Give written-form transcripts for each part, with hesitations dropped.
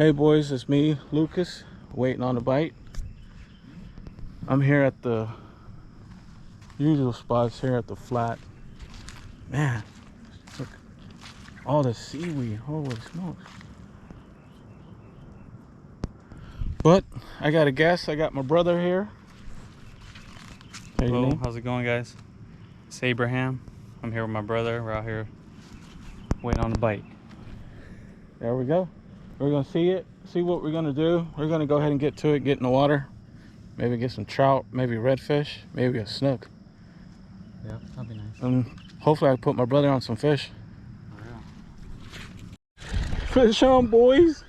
Hey boys, it's me, Lucas, waiting on a bite. I'm here at the usual spots here at the flat. Man, look, all the seaweed, holy smokes. But I got a guest, I got my brother here. Hello, how's it going, guys? It's Abraham. I'm here with my brother. We're out here waiting on the bite. There we go. We're gonna see what we're gonna do. We're gonna go ahead and get to it, get in the water. Maybe get some trout, maybe redfish, maybe a snook. Yeah, that'd be nice. And hopefully I put my brother on some fish. Yeah. Fish on, boys.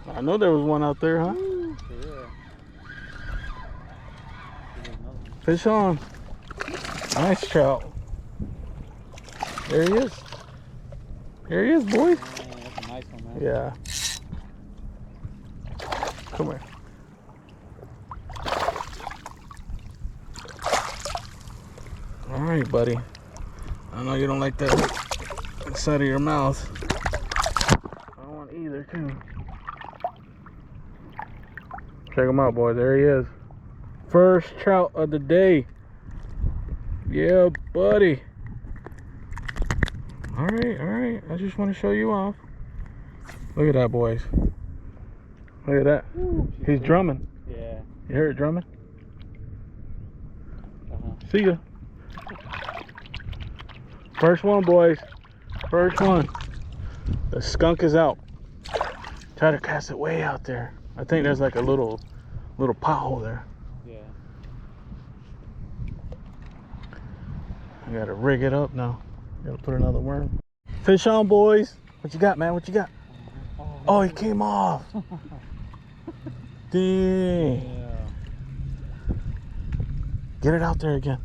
I know there was one out there, huh? Yeah. Fish on. Nice trout. There he is. Here he is, boys. That's a nice one, man. Yeah. Come here. All right, buddy. I know you don't like that inside of your mouth. I don't want either, too. Check him out, boys. There he is. First trout of the day. Yeah, buddy. All right. I just want to show you off. Look at that, boys. Look at that. Ooh, he's drumming. Yeah. You hear it drumming? See ya. First one, boys. First one. The skunk is out. Try to cast it way out there. I think there's like a little pothole there. Yeah. I gotta rig it up now. Gotta put another worm. Fish on, boys. What you got, man? What you got? Oh, he came off. Dang. Yeah. Get it out there again.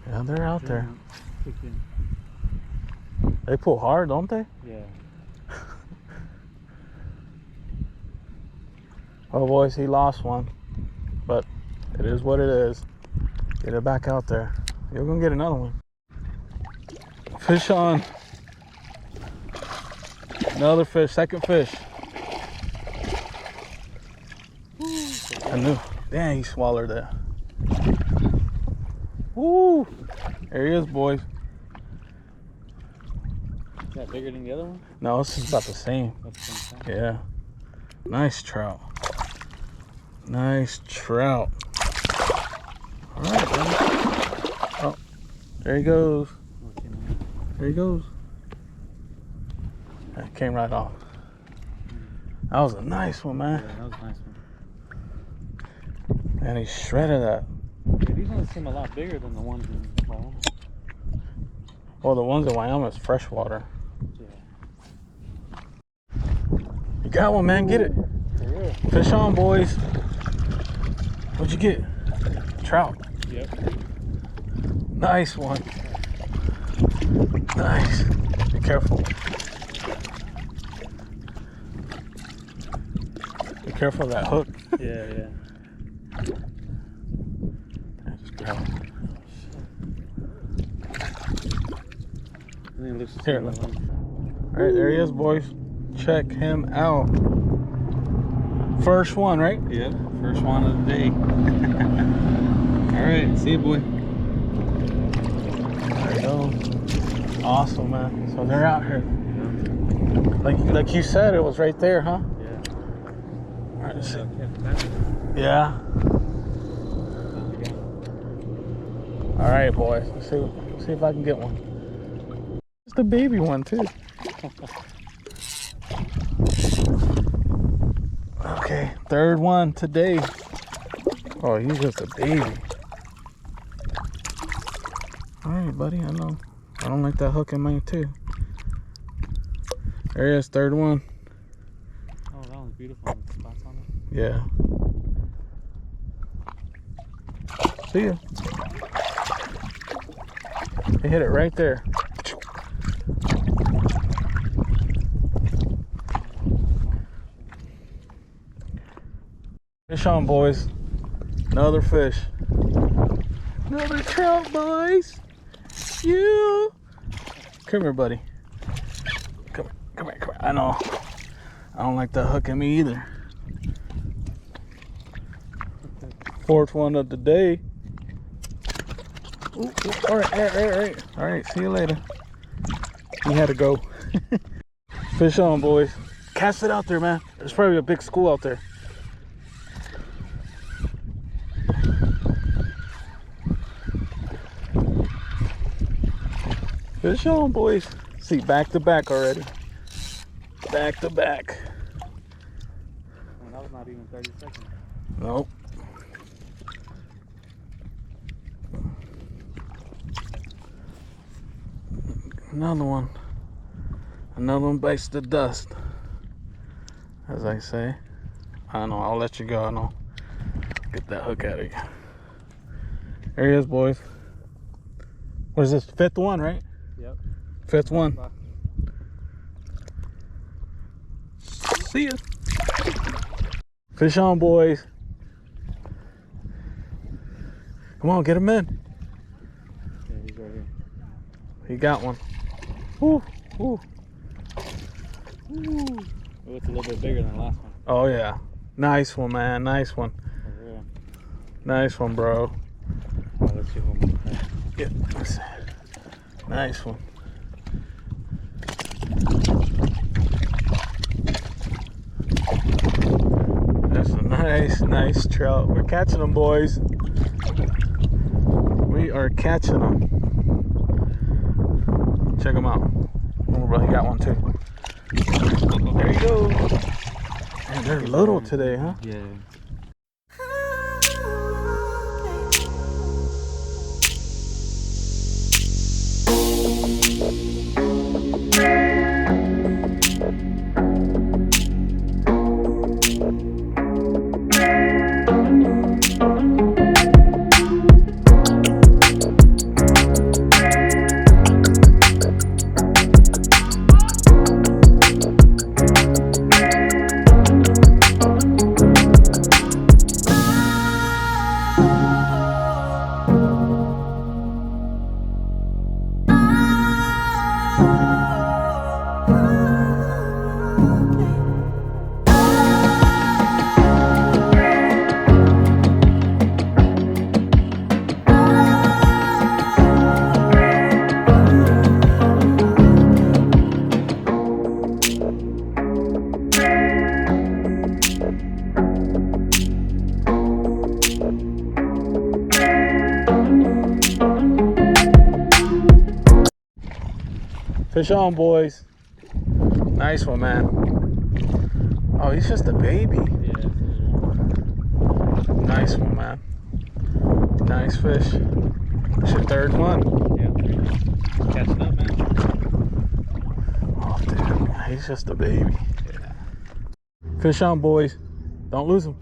Yeah, they're out there. They pull hard, don't they? Yeah. Oh, boys, he lost one. But it is what it is. Get it back out there. You're gonna get another one. Fish on. Another fish, second fish. I knew. Dang, he swallowed that. Woo! There he is, boys. Is that bigger than the other one? No, this is about the same. That's the same size. Yeah. Nice trout. Nice trout. All right, buddy. Oh, there he goes. There he goes. That came right off. That was a nice one, man. Yeah, that was a nice one. And he shredded that. Yeah, these ones seem a lot bigger than the ones in Wyoming. Well, the ones in Wyoming is freshwater. Yeah. You got one, man. Get it. Yeah. Fish on, boys. What'd you get? Trout. Yep. Nice one. Nice. Be careful. Be careful of that hook. Yeah. Just grab it. And then it looks Here, similar. All right, there he is, boys. Check him out. First one, right? Yep, first one of the day. All right, see you, boy. There you go. Awesome, man. So they're out here. Like you said, it was right there, huh? Yeah. All right, let's see. Yeah. All right, boys. Let's see if I can get one. It's the baby one too. Okay, third one today. Oh, he's just a baby. All right, buddy. I know. I don't like that hook in mine too. There he is, third one. Oh, that one's beautiful with the spots on it. Yeah. See ya. He hit it right there. Fish on, boys. Another fish. Another trout, boys. You. Come here, buddy. Come here, come here, come here. I know. I don't like that hooking me either. Fourth one of the day. Ooh, all right. All right, see you later. He had to go. Fish on, boys. Cast it out there, man. There's probably a big school out there. Fish on, boys. See, back to back already. Back to back. And that was not even 30 seconds. Nope. Another one. Another one bites the dust. As I say. I know, I'll let you go. I know. Get that hook out of you. There he is, boys. What is this? Fifth one, right? Yep. Fifth one. See ya. Fish on, boys. Come on, get him in. Yeah, he's right here. He got one. Woo, woo. Ooh. Oh, it's a little bit bigger than the last one. Oh, yeah. Nice one, man. Nice one. Over here. Nice one, bro. Oh, let's see one more time. Yeah, let's see. Nice one. That's a nice trout. We're catching them, boys. We are catching them. Check them out. Oh, bro, he got one too. There you go. Man, they're little today, huh? Yeah. Fish on, boys. Nice one, man. Oh, he's just a baby. Yeah. Nice one, man. Nice fish. That's your third one. Yeah. Catching up, man. Oh, dude. He's just a baby. Yeah. Fish on, boys. Don't lose him.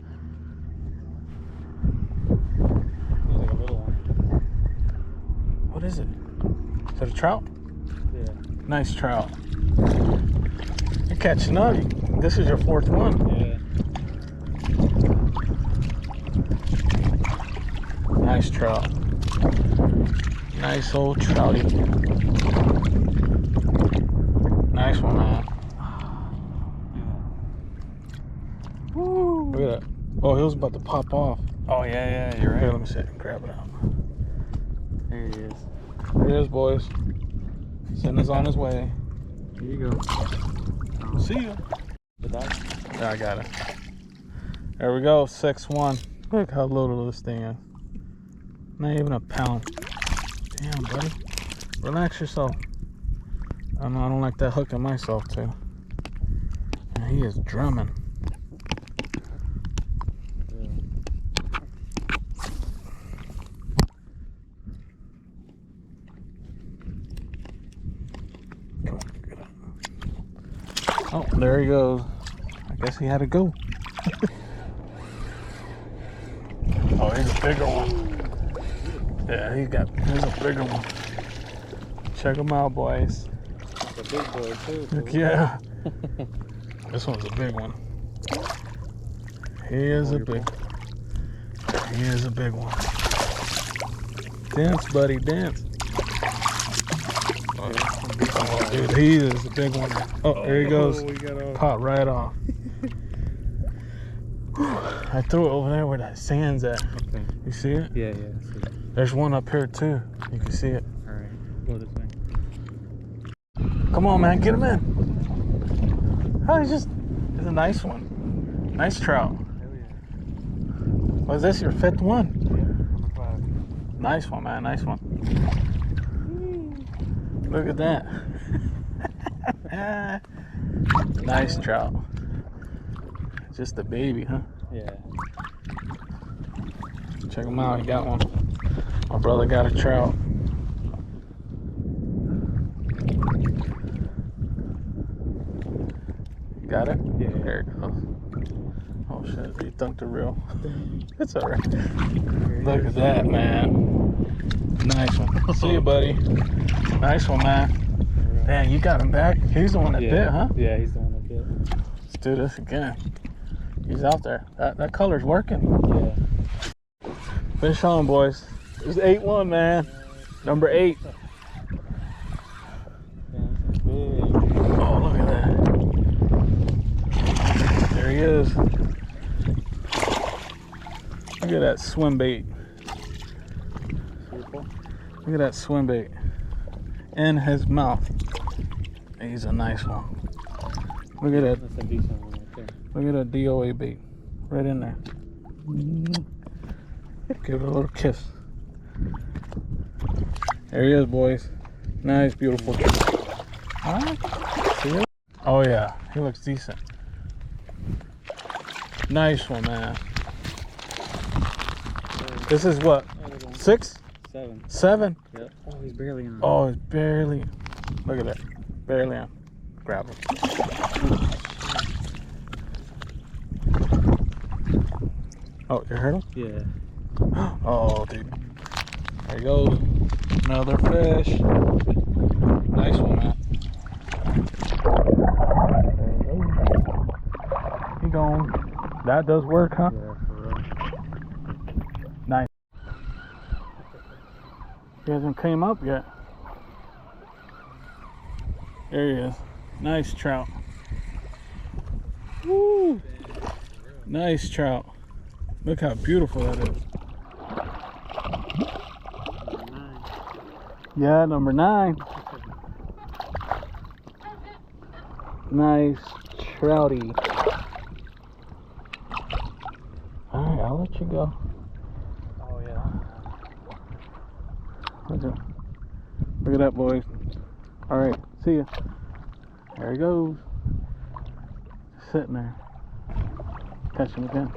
Looks like a little one. What is it? Is that a trout? Yeah. Nice trout. You're catching up. This is your fourth one. Yeah. Nice trout. Nice old trouty. Nice one, man. Woo. Look at that. Oh, he was about to pop off. Oh, yeah, you're Here, right. let me see. Grab it out. There he is. Here he is, boys. Send us on his way. Here you go. See ya. Did that? Yeah, I got it. There we go. 6-1. Look how little this thing is. Not even a pound. Damn, buddy. Relax yourself. I don't like that hooking myself, too. And he is drumming. Come on, get up. Oh, there he goes. I guess he had to go. Oh, he's a bigger one. Yeah, he's a bigger one. Check him out, boys. It's a big boy, too. Heck yeah. This one's a big one. He is a big one. Dance, buddy, dance. Oh, dude, he is a big one. Oh, there he goes. Caught right off. I threw it over there where that sand's at. Okay. You see it? Yeah, I see it. There's one up here too. You can see it. All right, go this way. Come on, man, get him in. Oh, it's a nice one. Nice trout. Hell yeah. Was this your 5th one? Yeah, number 5. Nice one, man. Nice one. Look at that. Nice trout. Just a baby, huh? Yeah. Check him out. He got one. My brother got a trout. Got it? Yeah. There it goes. Oh shit, he dunked the reel. It's alright. Look at that, man. Nice one. See you, buddy. Nice one, man. Damn, you got him back? He's the one that bit, huh? Yeah, he's the one that bit. Let's do this again. He's out there. That color's working. Yeah. Finish on, boys. It was 8-1, man. Number 8. Oh, look at that. There he is. Look at that swim bait. Look at that swim bait in his mouth. He's a nice one. Look at that. That's a decent one right there. Look at that DOA bait right in there. Give it a little kiss. There he is, boys. Nice, beautiful. See it? Oh yeah, he looks decent. Nice one, man. This is what? 6? 7. 7? Yep. Oh, he's barely on. Oh, it's barely. Look at that. Barely on. Grab him. Oh, you heard him? Yeah. Oh, dude. There he goes. Another fish. Nice one, man. He going. That does work, huh? Yeah, for real. Nice. He hasn't came up yet. There he is. Nice trout. Woo! Nice trout. Look how beautiful that is. Yeah, number 9. Nice trouty. Alright, I'll let you go. Oh, yeah. Look at that, boys. Alright, see ya. There he goes. Sitting there. Catch him again.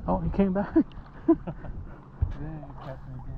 Oh, he came back. Yeah, he catch me again.